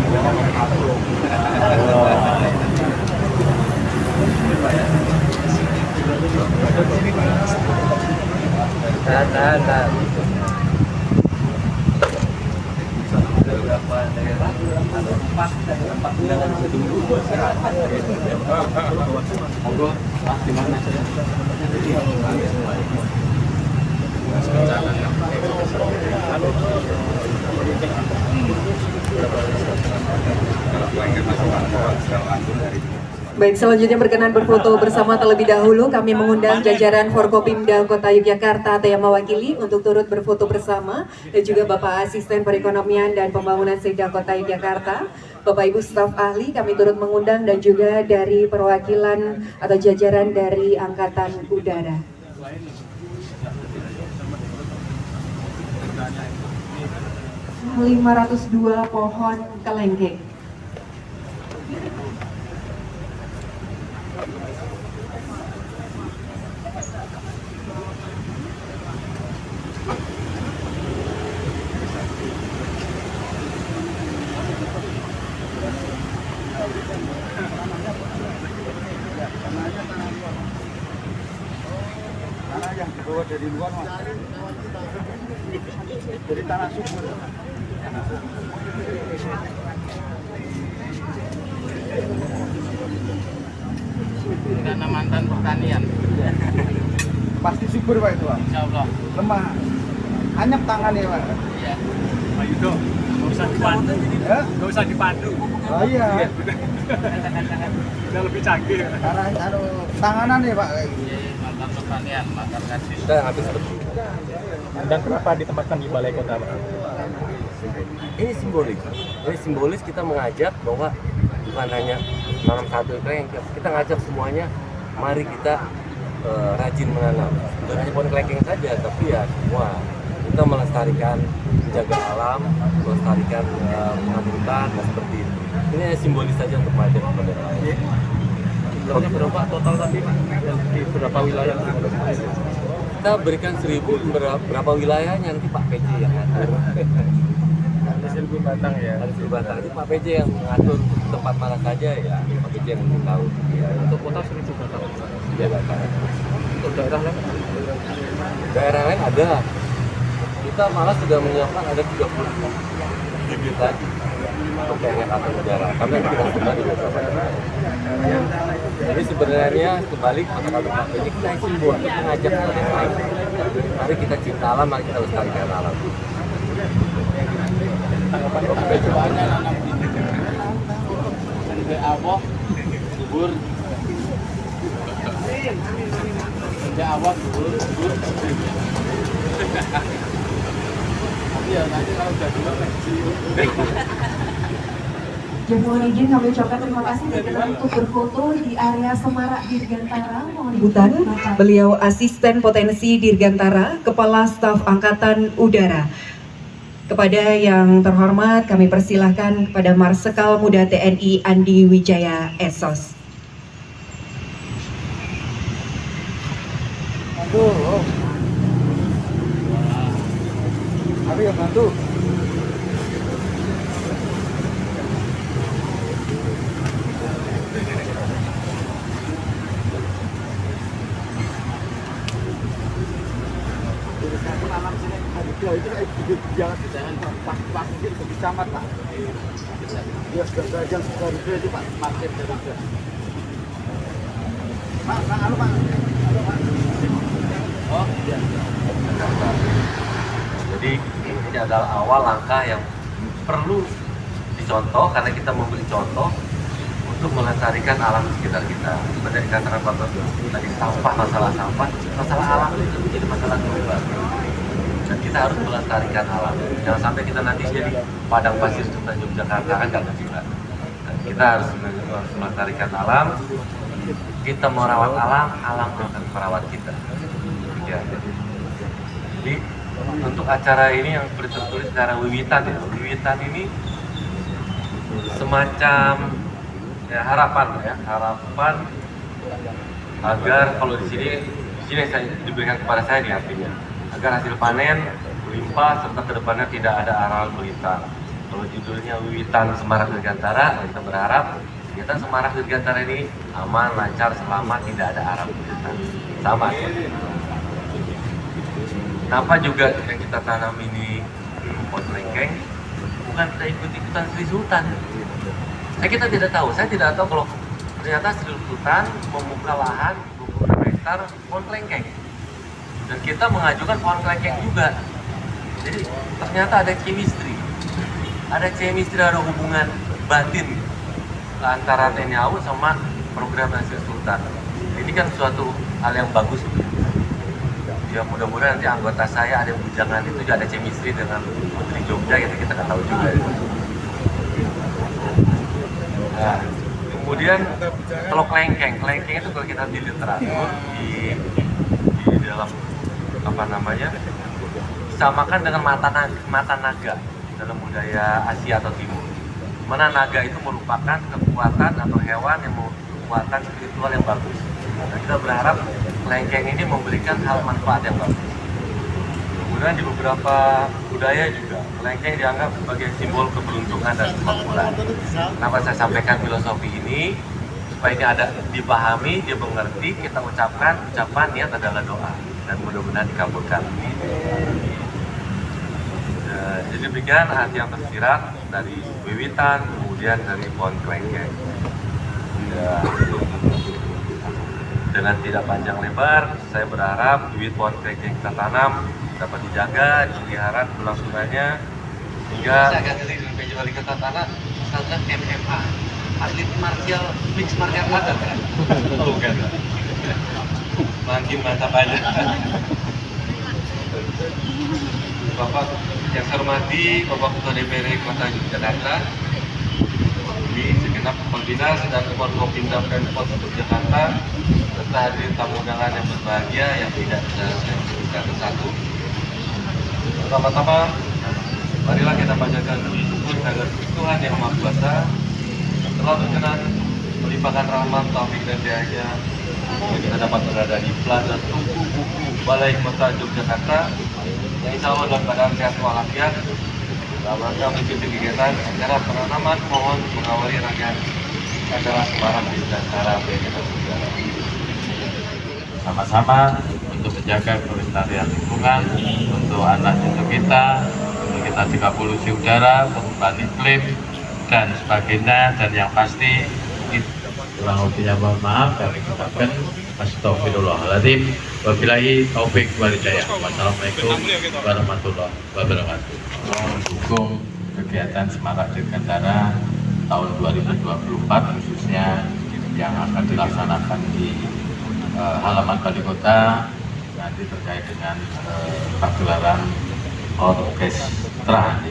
Tahan. Baik, selanjutnya berkenan berfoto bersama terlebih dahulu. Kami mengundang jajaran Forkopimda Kota Yogyakarta atau yang mewakili untuk turut berfoto bersama, dan juga Bapak Asisten Perekonomian dan Pembangunan Sekda Kota Yogyakarta, Bapak Ibu staf ahli kami turut mengundang, dan juga dari perwakilan atau jajaran dari Angkatan Udara. ...502 pohon kelengkeng. Tanah yang dibawa dari luar, Mas. Dari tanah subur. Karena mantan pertanian. Pasti subur, Pak, itu, Pak. Insya Allah. Lemah. Anyep tangannya, Pak. Iya. Pak Yudo, nggak usah dipandu. Ya? Nggak usah dipandu. Oh iya. Udah lebih canggih. Karena tanganan ya, Pak. Iya, mantan pertanian, mantan kadis. Udah habis. Dan kenapa ditempatkan di Balai Kota, Pak? Ini simbolis kita mengajak bahwa bukan hanya nanam satu kelengkeng, kita ngajak semuanya, mari kita rajin menanam. Bukan hanya pohon kelengkeng saja, tapi ya semua kita melestarikan, menjaga alam, melestarikan hutan, dan seperti itu. Ini simbolis saja untuk mengajak kepada lain. Jumlahnya berapa total tadi, Pak? Di berapa wilayah? Kita berikan 1.000, berapa wilayahnya nanti Pak PJ yang ngatur. Ada 1.000 batang ya. Ada 1.000 batang, nanti Pak PJ yang mengatur tempat mana saja ya, Pak PJ yang tahu. Ya, Untuk kota 1.000 batang. ya batang. Untuk daerah lain? Daerah lain ada. Kita malah sudah menyiapkan ada 30 bibit lagi untuk daerah atau udara. Kami nanti kita sebar di beberapa daerah. Jadi sebenarnya kembali kata-kata Pak PJ, kita simbol, kita mengajak kepada yang lain. Mari kita cinta alam, mari kita lestarikan alam. Banyak nanam di awok, subur. Di awok, subur. Tapi ya nanti kalau udah dulu Dan mohon izin kami ucapkan terima kasih dan untuk berfoto di area Semarak Dirgantara. Mohon Butan, beliau Asisten Potensi Dirgantara, Kepala Staf Angkatan Udara. Kepada yang terhormat kami persilahkan kepada Marsikal Muda TNI Andi Wijaya Esos. Bantu. Oh. Mari ya bantu. jangan pas gitu ke camat Pak. Ya sudah jam Garuda itu Pak. Parkir Garuda. Pak, anu Pak. Oh iya. Jadi ini adalah awal langkah yang perlu dicontoh karena kita memberi contoh untuk melestarikan alam di sekitar kita. Seperti dikatakan Pak Toto tadi, masalah sampah, masalah alam itu menjadi masalah global. Dan kita harus melestarikan alam. Jangan sampai kita nanti jadi padang pasir Suta Yogyakarta, kan nggak juga. Kita harus melestarikan alam. Kita merawat alam, alam akan merawat kita. Ya. Jadi untuk acara ini yang tertulis secara wiwitan ya. Wiwitan ini semacam ya, harapan agar kalau di sini saya diberikan kepada saya nih artinya agar hasil panen melimpah serta kedepannya tidak ada aral melintang. Kalau judulnya Wiwitan Semarak Dirgantara, kita berharap kegiatan Semarak Dirgantara ini aman, lancar, selamat, tidak ada arah kegiatan. Sama. Kenapa juga yang kita tanam ini pohon kelengkeng? Bukan kita ikut-ikutan Sri Sultan. Kita tidak tahu. Saya tidak tahu kalau ternyata Sri Sultan membuka lahan 20 hektar pohon kelengkeng. Dan kita mengajukan pohon kelengkeng juga. Jadi ternyata ada chemistry. Ada hubungan batin antara TNI AU sama program Sri Sultan. Ini kan suatu hal yang bagus. Ya mudah-mudahan nanti anggota saya ada bujangan itu juga ada chemistry dengan Putri Jogja, gitu kita nggak tahu juga. Nah, kemudian kalau kelengkeng itu kalau kita di literatur di dalam apa namanya disamakan dengan mata naga dalam budaya Asia atau Timur. Mana naga itu merupakan kekuatan atau hewan yang kekuatan spiritual yang bagus. Nah, kita berharap kelengkeng ini memberikan hal manfaat yang bagus. Kemudian di beberapa budaya juga kelengkeng dianggap sebagai simbol keberuntungan dan kemakmuran. Kenapa saya sampaikan filosofi ini? Supaya ini ada dipahami, dimengerti, kita ucapkan, ucapan niat adalah doa dan mudah-mudahan dikabulkan. Jadi demikian hati yang tersirat dari wiwitan, kemudian dari pohon kelengkeng. Dengan tidak panjang lebar, saya berharap bibit pohon kelengkeng kita tanam dapat dijaga, dipelihara kelangsungannya hingga saya agak ngeri dengan PJ Wali Kota Tanah, misalkan MMA, atlet martial, mixed martial art kan? Oh bukan, makin mantap aja. Bapak yang saya hormati, Bapak Ketua DPRD Kota Yogyakarta, di segenap Pembina dan Forkopimda Pemkot Yogyakarta, serta hadirin tamu undangan yang berbahagia yang tidak bisa saya sebutkan satu. Pertama-tama, marilah kita panjatkan puji syukur kepada Tuhan Yang Maha Kuasa telah berkenan melimpahkan rahmat, taufik dan hidayahnya sehingga kita dapat berada di Plaza Tugu Buku Balai Kota Yogyakarta yang insya Allah dalam keadaan sehat walafiat dalam rangka mengikuti kegiatan acara penanaman pohon mengawali rangkaian acara Semarak Dirgantara BNN Negara. Sama-sama untuk menjaga kelestarian lingkungan, untuk anak cucu kita, untuk kita juga polusi udara, perubahan iklim dan sebagainya. Dan yang pasti kurang lebihnya mohon maaf, kami ucapkan astagfirullahaladzim. Wabillahi taufik wal hidayah. Wassalamualaikum warahmatullahi wabarakatuh. Mendukung kegiatan Semarak Dirgantara tahun 2024 khususnya yang akan dilaksanakan di halaman Balai Kota nanti terkait dengan pagelaran orkestra.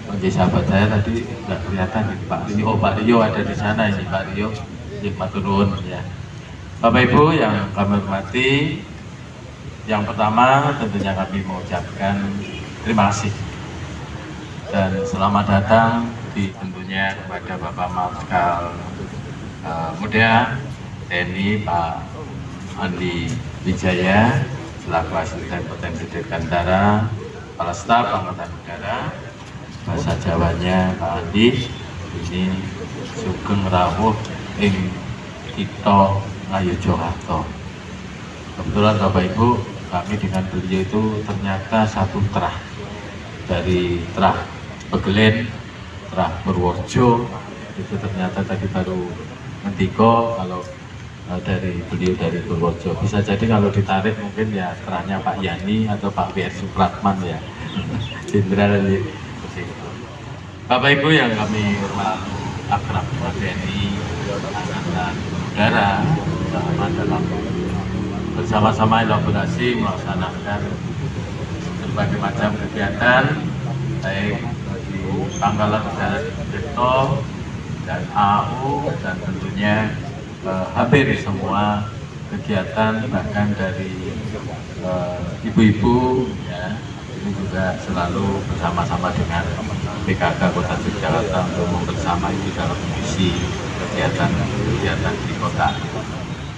Oke, sahabat saya tadi nggak kelihatan Pak Rio. Oh, Pak Rio ada di sana ini, Pak Rio. Maturun ya. Bapak Ibu yang kami hormati, yang pertama tentunya kami mengucapkan terima kasih dan selamat datang tentunya kepada Bapak Marskal Muda TNI Pak Andi Wijaya selaku Asisten Potensi Dirgantara, Kepala Staf Angkatan Udara, bahasa Jawanya Pak Andi ini Sugeng Rawuh ing Kita Ngayojo Harto. Kebetulan Bapak Ibu, kami dengan beliau itu ternyata satu terah dari terah Begelen, terah Purworejo. Itu ternyata tadi baru ngendiko kalau dari beliau dari Purworejo. Bisa jadi kalau ditarik mungkin ya terahnya Pak Yani atau Pak W.R. Supratman ya. Jenderal Bapak Ibu yang kami hormati, akrab TNI Angkatan Udara dalam bersama-sama elaborasi melaksanakan berbagai macam kegiatan baik di Pangkalan Udara Tirto dan AU dan tentunya hampir semua kegiatan bahkan dari ibu-ibu ya ini juga selalu bersama-sama dengan PKK Kota Yogyakarta untuk membersamai di dalam misi kegiatan di kota.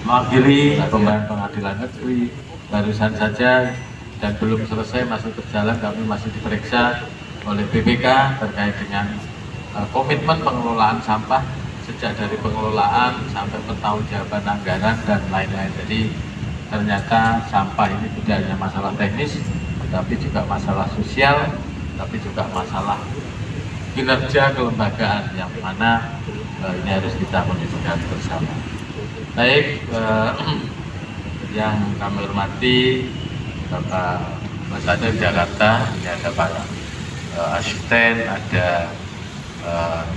Mewakili pengadilan negeri barusan saja dan belum selesai masih berjalan, kami masih diperiksa oleh BPK terkait dengan komitmen pengelolaan sampah sejak dari pengelolaan sampai pertanggungjawaban anggaran dan lain-lain. Jadi ternyata sampah ini tidak hanya masalah teknis, tapi juga masalah sosial, tapi juga masalah kinerja kelembagaan yang mana ini harus kita menunjukkan bersama. Baik, yang kami hormati Bapak Ambassador Jakarta, ini ada Pak Asisten, ada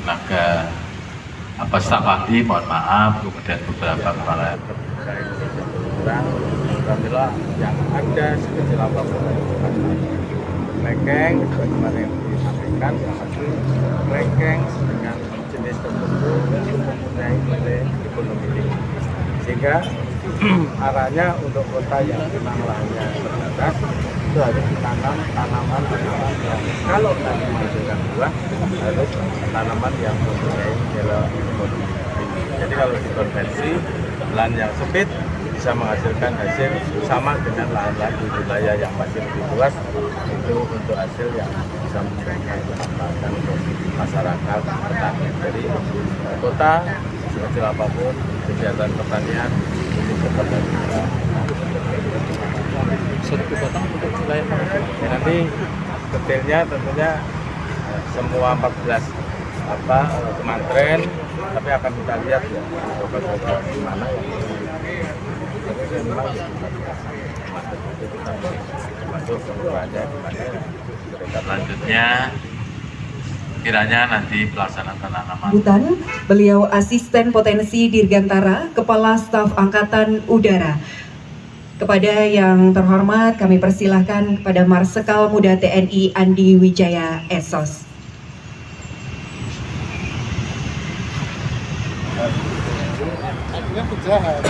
tenaga staf ahli, mohon maaf, kemudian beberapa kepala. Alhamdulillah yang ada sekecil apapun lekeng, bagaimana yang disampaikan, lekeng dengan jenis tertentu yang mempunyai nilai ekonomi tinggi, sehingga arahnya untuk kota yang memang lahannya terbatas itu harus ditanam tanaman yang kalau nanti menghasilkan buah harus tanaman yang mempunyai nilai ekonomi tinggi. Jadi kalau dikonversi lahan yang sempit bisa menghasilkan hasil sama dengan lahan-lahan di wilayah yang masih lebih luas, itu untuk hasil yang bisa memberikan manfaat untuk masyarakat petani. Jadi kota sekecil apapun kegiatan pertanian itu seperti Satu batang untuk wilayah mana? ya, nanti detailnya tentunya semua 14 kementerian, tapi akan kita lihat ya di mana ya. Selanjutnya kiranya nanti pelaksanaan penanaman. Sambutan, beliau Asisten Potensi Dirgantara, Kepala Staf Angkatan Udara. Kepada yang terhormat, kami persilahkan kepada Marsikal Muda TNI Andi Wijaya Esos. Akhirnya penjahat.